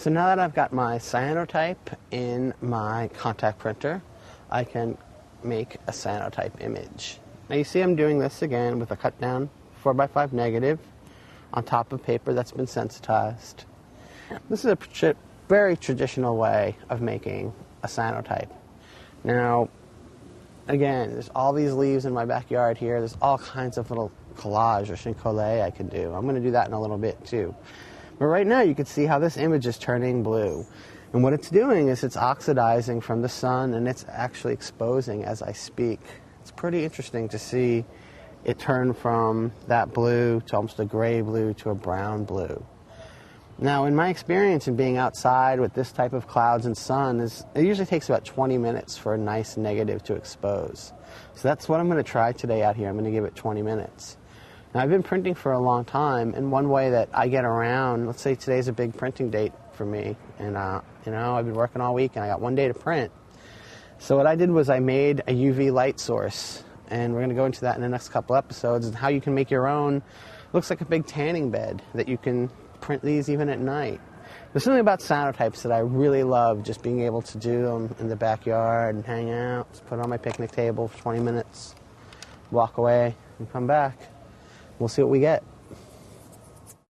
So now that I've got my cyanotype in my contact printer, I can make a cyanotype image. Now you see I'm doing this again with a cut down 4x5 negative on top of paper that's been sensitized. This is a very traditional way of making a cyanotype. Now, again, there's all these leaves in my backyard here. There's all kinds of little collage or chincolle I can do. I'm going to do that in a little bit too. But right now you can see how this image is turning blue. And what it's doing is it's oxidizing from the sun and it's actually exposing as I speak. It's pretty interesting to see it turn from that blue to almost a gray blue to a brown blue. Now, in my experience in being outside with this type of clouds and sun, it usually takes about 20 minutes for a nice negative to expose. So that's what I'm going to try today out here. I'm going to give it 20 minutes. Now, I've been printing for a long time, and one way that I get around, let's say today's a big printing date for me, and I've been working all week and I got one day to print. So what I did was I made a UV light source, and we're going to go into that in the next couple episodes, and how you can make your own. It looks like a big tanning bed that you can print these even at night. There's something about cyanotypes that I really love, just being able to do them in the backyard and hang out, just put it on my picnic table for 20 minutes, walk away and come back. We'll see what we get.